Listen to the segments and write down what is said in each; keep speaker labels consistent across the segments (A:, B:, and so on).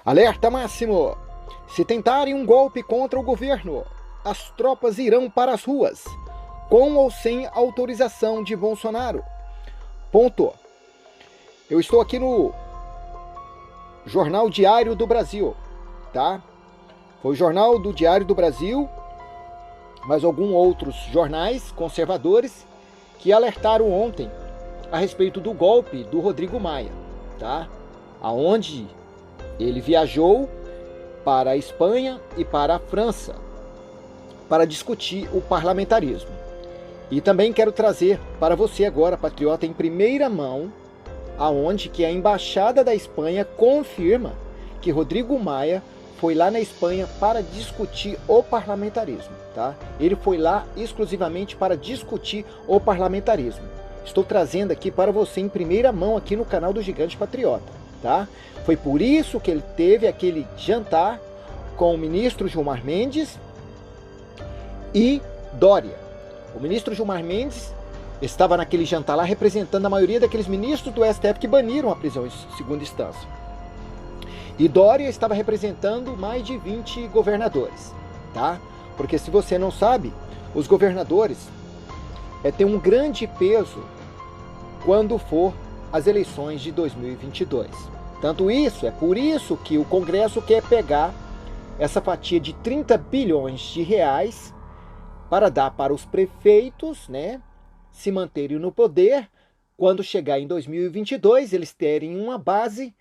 A: Alerta máximo! Se tentarem um golpe contra o governo, as tropas irão para as ruas, com ou sem autorização de Bolsonaro. Ponto. Eu estou aqui no Jornal Diário do Brasil, tá? Foi o Jornal do Diário do Brasil, mas alguns outros jornais conservadores que alertaram ontem a respeito do golpe do Rodrigo Maia, tá? Aonde ele viajou para a Espanha e para a França para discutir o parlamentarismo. E também quero trazer para você agora, patriota, em primeira mão, aonde que a Embaixada da Espanha confirma que Rodrigo Maia foi lá na Espanha para discutir o parlamentarismo, tá? Ele foi lá exclusivamente para discutir o parlamentarismo. Estou trazendo aqui para você em primeira mão aqui no canal do Gigante Patriota, tá? Foi por isso que ele teve aquele jantar com o ministro Gilmar Mendes e Dória. O ministro Gilmar Mendes estava naquele jantar lá representando a maioria daqueles ministros do STF que baniram a prisão em segunda instância. E Dória estava representando mais de 20 governadores, tá? Porque se você não sabe, os governadores têm um grande peso quando for as eleições de 2022. Tanto isso, é por isso que o Congresso quer pegar essa fatia de 30 bilhões de reais para dar para os prefeitos, né, se manterem no poder, quando chegar em 2022, eles terem uma base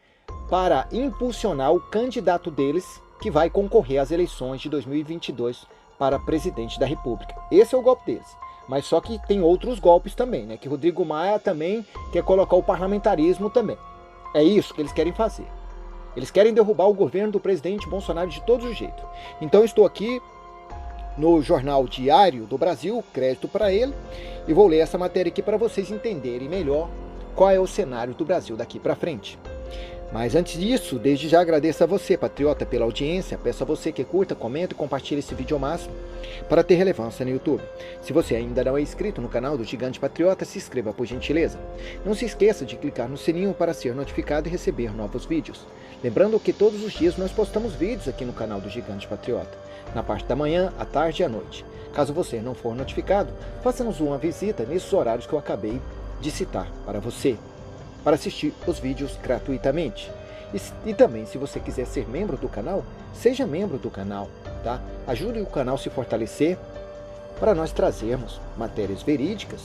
A: para impulsionar o candidato deles que vai concorrer às eleições de 2022 para presidente da República. Esse é o golpe deles. Mas só que tem outros golpes também, né, que Rodrigo Maia também quer colocar o parlamentarismo também. É isso que eles querem fazer. Eles querem derrubar o governo do presidente Bolsonaro de todos os jeitos. Então eu estou aqui no Jornal Diário do Brasil, crédito para ele, e vou ler essa matéria aqui para vocês entenderem melhor qual é o cenário do Brasil daqui para frente. Mas antes disso, desde já agradeço a você, patriota, pela audiência. Peço a você que curta, comenta e compartilhe esse vídeo ao máximo para ter relevância no YouTube. Se você ainda não é inscrito no canal do Gigante Patriota, se inscreva por gentileza. Não se esqueça de clicar no sininho para ser notificado e receber novos vídeos. Lembrando que todos os dias nós postamos vídeos aqui no canal do Gigante Patriota, na parte da manhã, à tarde e à noite. Caso você não for notificado, faça-nos uma visita nesses horários que eu acabei de citar para você, para assistir os vídeos gratuitamente. E também, se você quiser ser membro do canal, seja membro do canal, tá? Ajude o canal a se fortalecer para nós trazermos matérias verídicas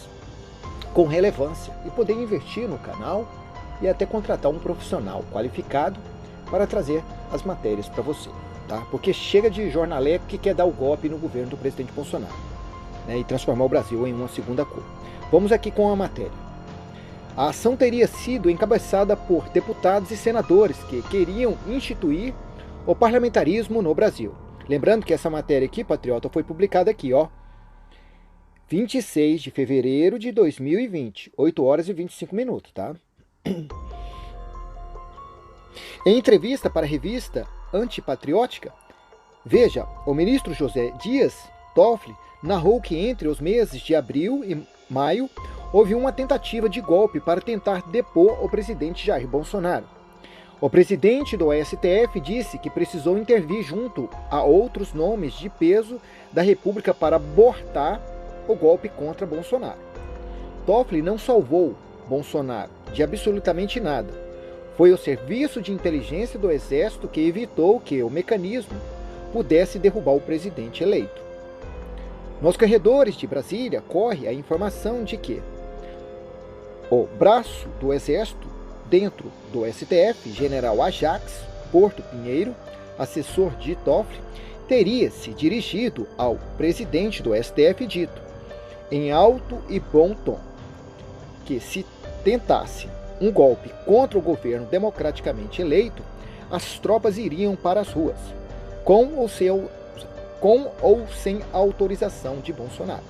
A: com relevância e poder investir no canal e até contratar um profissional qualificado para trazer as matérias para você, tá? Porque chega de jornaleco que quer dar o golpe no governo do presidente Bolsonaro, né, e transformar o Brasil em uma segunda cor. Vamos aqui com a matéria. A ação teria sido encabeçada por deputados e senadores que queriam instituir o parlamentarismo no Brasil. Lembrando que essa matéria aqui, patriota, foi publicada aqui, ó, 26 de fevereiro de 2020, 8 horas e 25 minutos, tá? Em entrevista para a revista Antipatriótica, Veja, o ministro José Dias Toffoli narrou que entre os meses de abril e maio houve uma tentativa de golpe para tentar depor o presidente Jair Bolsonaro. O presidente do STF disse que precisou intervir junto a outros nomes de peso da República para abortar o golpe contra Bolsonaro. Toffoli não salvou Bolsonaro de absolutamente nada. Foi o Serviço de Inteligência do Exército que evitou que o mecanismo pudesse derrubar o presidente eleito. Nos corredores de Brasília corre a informação de que o braço do Exército dentro do STF, General Ajax Porto Pinheiro, assessor de Toffoli, teria se dirigido ao presidente do STF dito, em alto e bom tom, que se tentasse um golpe contra o governo democraticamente eleito, as tropas iriam para as ruas, com ou sem autorização de Bolsonaro.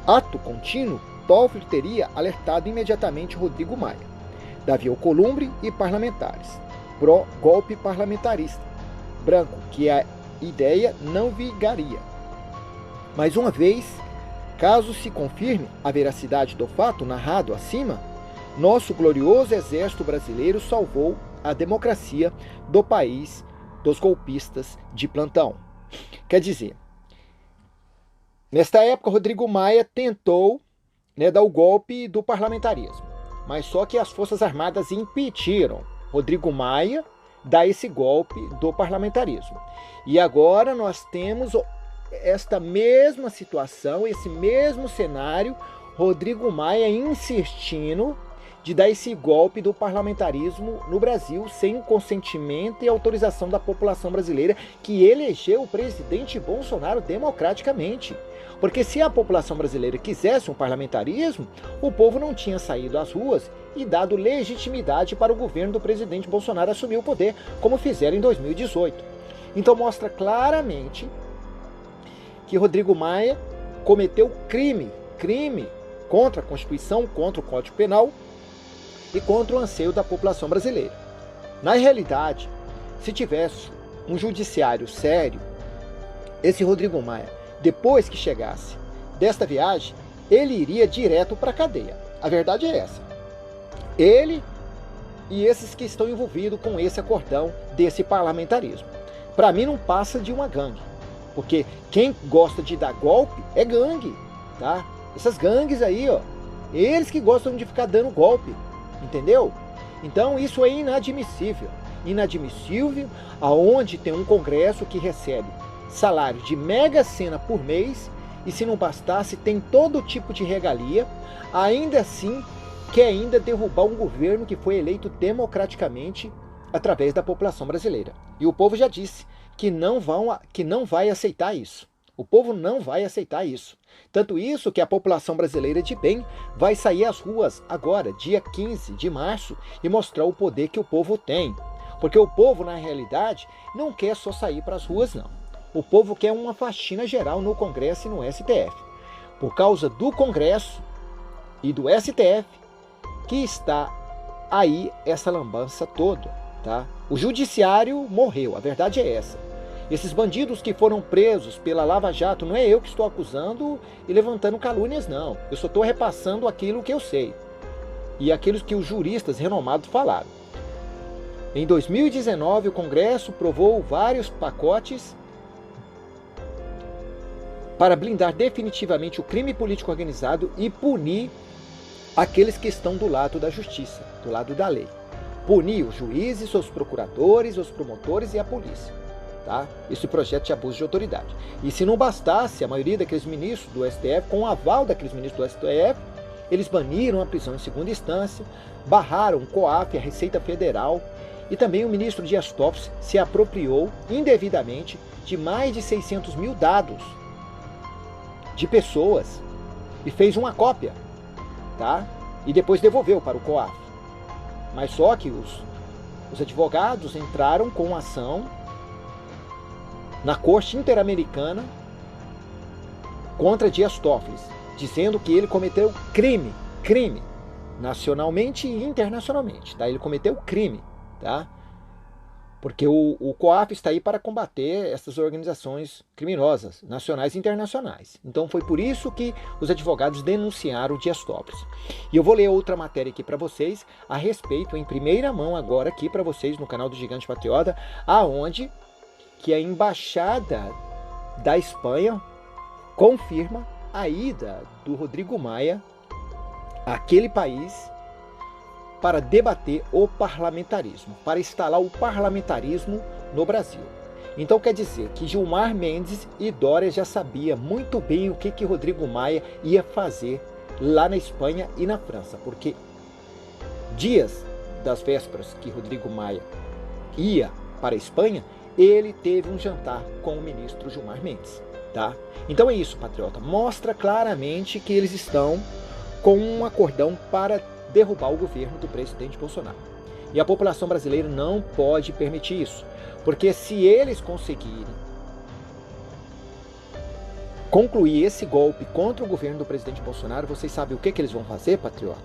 A: Ato contínuo, Toffoli teria alertado imediatamente Rodrigo Maia, Davi Alcolumbre e parlamentares, pró-golpe parlamentarista branco, que a ideia não vingaria, Mais uma vez, caso se confirme a veracidade do fato narrado acima, nosso glorioso exército brasileiro salvou a democracia do país dos golpistas de plantão. Quer dizer, nesta época, Rodrigo Maia tentou dar o golpe do parlamentarismo, mas só que as Forças Armadas impediram Rodrigo Maia dar esse golpe do parlamentarismo. E agora nós temos esta mesma situação, esse mesmo cenário, Rodrigo Maia insistindo de dar esse golpe do parlamentarismo no Brasil sem consentimento e autorização da população brasileira que elegeu o presidente Bolsonaro democraticamente. Porque se a população brasileira quisesse um parlamentarismo, o povo não tinha saído às ruas e dado legitimidade para o governo do presidente Bolsonaro assumir o poder, como fizeram em 2018. Então mostra claramente que Rodrigo Maia cometeu crime contra a Constituição, contra o Código Penal e contra o anseio da população brasileira. Na realidade, se tivesse um judiciário sério, esse Rodrigo Maia, depois que chegasse desta viagem, ele iria direto para a cadeia. A verdade é essa. Ele e esses que estão envolvidos com esse acordão desse parlamentarismo. Para mim não passa de uma gangue. Porque quem gosta de dar golpe é gangue, tá? Essas gangues aí, ó, eles que gostam de ficar dando golpe. Entendeu? Então isso é inadmissível. Inadmissível aonde tem um Congresso que recebe salário de mega sena por mês e se não bastasse tem todo tipo de regalia, ainda assim quer ainda derrubar um governo que foi eleito democraticamente através da população brasileira. E o povo já disse que não vai aceitar isso. O povo não vai aceitar isso. Tanto isso que a população brasileira de bem vai sair às ruas agora, dia 15 de março, e mostrar o poder que o povo tem. Porque o povo, na realidade, não quer só sair para as ruas, não. O povo quer uma faxina geral no Congresso e no STF. Por causa do Congresso e do STF, que está aí essa lambança toda, tá? O judiciário morreu, a verdade é essa. Esses bandidos que foram presos pela Lava Jato, não é eu que estou acusando e levantando calúnias, não. Eu só estou repassando aquilo que eu sei. E aquilo que os juristas renomados falaram. Em 2019, o Congresso provou vários pacotes para blindar definitivamente o crime político organizado e punir aqueles que estão do lado da justiça, do lado da lei. Punir os juízes, os procuradores, os promotores e a polícia. Tá? Esse projeto de abuso de autoridade. E se não bastasse, a maioria daqueles ministros do STF, com o aval daqueles ministros do STF, eles baniram a prisão em segunda instância, barraram o COAF, a Receita Federal, e também o ministro Dias Toffoli se apropriou indevidamente de mais de 600 mil dados de pessoas e fez uma cópia, tá? E depois devolveu para o COAF. Mas só que os advogados entraram com ação na Corte Interamericana contra Dias Toffoli, dizendo que ele cometeu crime, nacionalmente e internacionalmente, tá? Ele cometeu crime, tá? Porque o COAF está aí para combater essas organizações criminosas, nacionais e internacionais. Então foi por isso que os advogados denunciaram o Dias Toffoli. E eu vou ler outra matéria aqui para vocês, a respeito, em primeira mão agora aqui para vocês no canal do Gigante Patriota, aonde que a Embaixada da Espanha confirma a ida do Rodrigo Maia àquele país para debater o parlamentarismo, para instalar o parlamentarismo no Brasil. Então quer dizer que Gilmar Mendes e Dória já sabiam muito bem o que Rodrigo Maia ia fazer lá na Espanha e na França, porque dias das vésperas que Rodrigo Maia ia para a Espanha, ele teve um jantar com o ministro Gilmar Mendes, tá? Então é isso, patriota. Mostra claramente que eles estão com um acordão para derrubar o governo do presidente Bolsonaro. E a população brasileira não pode permitir isso, porque se eles conseguirem concluir esse golpe contra o governo do presidente Bolsonaro, vocês sabem o que eles vão fazer, patriota?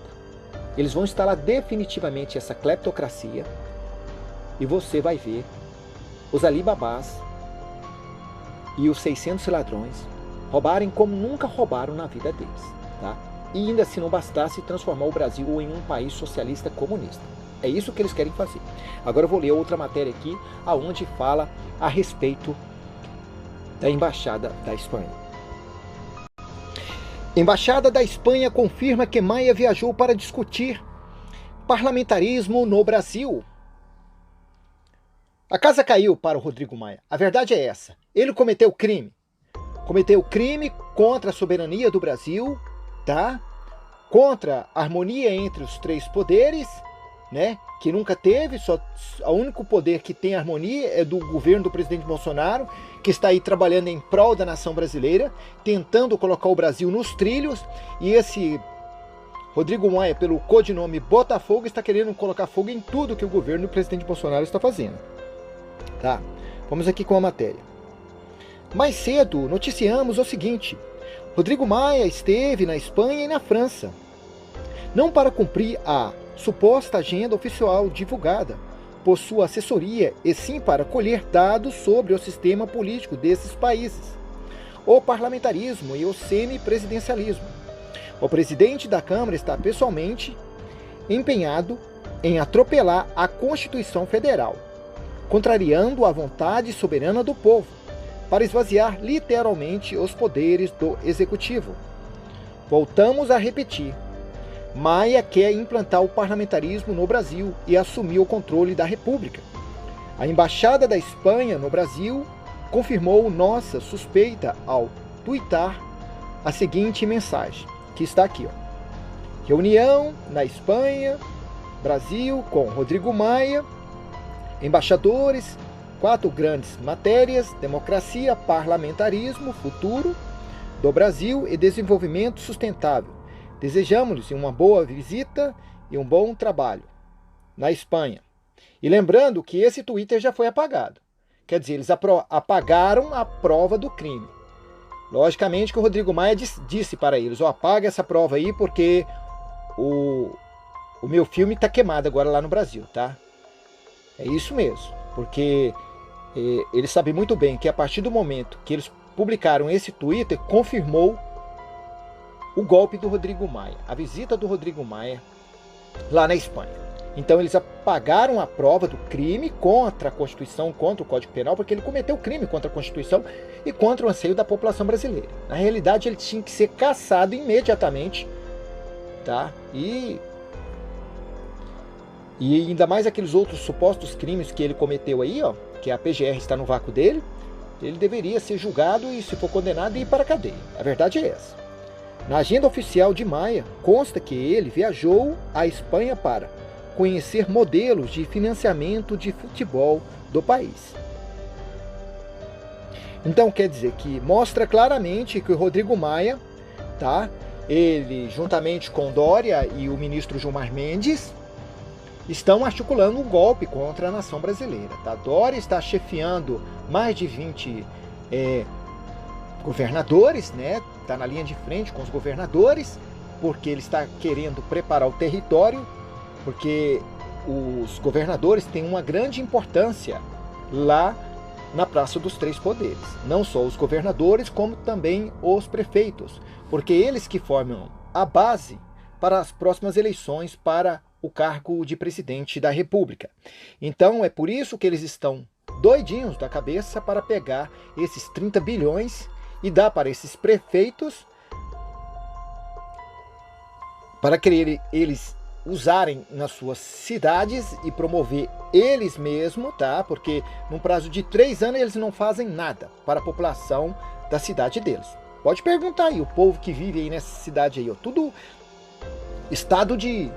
A: Eles vão instalar definitivamente essa cleptocracia e você vai ver os alibabás e os 600 ladrões roubarem como nunca roubaram na vida deles, tá? E ainda se não bastasse, transformar o Brasil em um país socialista comunista. É isso que eles querem fazer. Agora eu vou ler outra matéria aqui, aonde fala a respeito da Embaixada da Espanha. Embaixada da Espanha confirma que Maia viajou para discutir parlamentarismo no Brasil. A casa caiu para o Rodrigo Maia. A verdade é essa. Ele cometeu crime. Cometeu crime contra a soberania do Brasil, tá? Contra a harmonia entre os três poderes, né? Que nunca teve, o único poder que tem harmonia é do governo do presidente Bolsonaro, que está aí trabalhando em prol da nação brasileira, tentando colocar o Brasil nos trilhos, e esse Rodrigo Maia, pelo codinome Botafogo, está querendo colocar fogo em tudo que o governo do presidente Bolsonaro está fazendo. Tá? Vamos aqui com a matéria. Mais cedo, noticiamos o seguinte: Rodrigo Maia esteve na Espanha e na França, não para cumprir a suposta agenda oficial divulgada por sua assessoria, e sim para colher dados sobre o sistema político desses países, o parlamentarismo e o semipresidencialismo. O presidente da Câmara está pessoalmente empenhado em atropelar a Constituição Federal, contrariando a vontade soberana do povo, para esvaziar literalmente os poderes do Executivo. Voltamos a repetir: Maia quer implantar o parlamentarismo no Brasil e assumir o controle da República. A Embaixada da Espanha no Brasil confirmou nossa suspeita ao tuitar a seguinte mensagem, que está aqui, ó. Reunião na Espanha, Brasil, com Rodrigo Maia, embaixadores, 4 grandes matérias: democracia, parlamentarismo, futuro do Brasil e desenvolvimento sustentável. Desejamos-lhes uma boa visita e um bom trabalho na Espanha. E lembrando que esse Twitter já foi apagado. Quer dizer, eles apagaram a prova do crime. Logicamente que o Rodrigo Maia disse para eles: apaga essa prova aí porque o meu filme está queimado agora lá no Brasil, tá? É isso mesmo, porque eles sabem muito bem que a partir do momento que eles publicaram esse Twitter, confirmou o golpe do Rodrigo Maia, a visita do Rodrigo Maia lá na Espanha. Então eles apagaram a prova do crime contra a Constituição, contra o Código Penal, porque ele cometeu crime contra a Constituição e contra o anseio da população brasileira. Na realidade, ele tinha que ser cassado imediatamente, tá? E ainda mais aqueles outros supostos crimes que ele cometeu aí, ó, que a PGR está no vácuo dele, ele deveria ser julgado e, se for condenado, ir para a cadeia. A verdade é essa. Na agenda oficial de Maia, consta que ele viajou à Espanha para conhecer modelos de financiamento de futebol do país. Então quer dizer que mostra claramente que o Rodrigo Maia, tá? Ele, juntamente com Dória e o ministro Gilmar Mendes, estão articulando um golpe contra a nação brasileira. Tá? Dória está chefiando mais de 20 governadores, né? Está na linha de frente com os governadores, porque ele está querendo preparar o território, porque os governadores têm uma grande importância lá na Praça dos Três Poderes. Não só os governadores, como também os prefeitos, porque eles que formam a base para as próximas eleições para o cargo de presidente da República. Então é por isso que eles estão doidinhos da cabeça para pegar esses 30 bilhões e dar para esses prefeitos, para que eles usarem nas suas cidades e promover eles mesmos, tá? Porque num prazo de 3 anos eles não fazem nada para a população da cidade deles. Pode perguntar aí, o povo que vive aí nessa cidade aí, ó, tudo estado de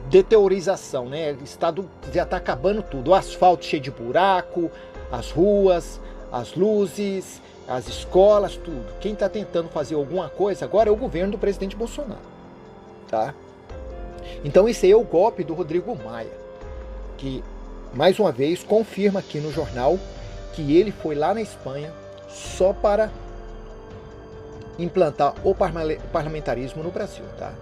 A: deteriorização, né? O estado já está acabando tudo. O asfalto cheio de buraco, as ruas, as luzes, as escolas, tudo. Quem está tentando fazer alguma coisa agora é o governo do presidente Bolsonaro, tá? Então esse aí é o golpe do Rodrigo Maia, que mais uma vez confirma aqui no jornal que ele foi lá na Espanha só para implantar o parlamentarismo no Brasil, tá?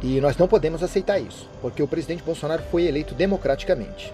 A: E nós não podemos aceitar isso, porque o presidente Bolsonaro foi eleito democraticamente.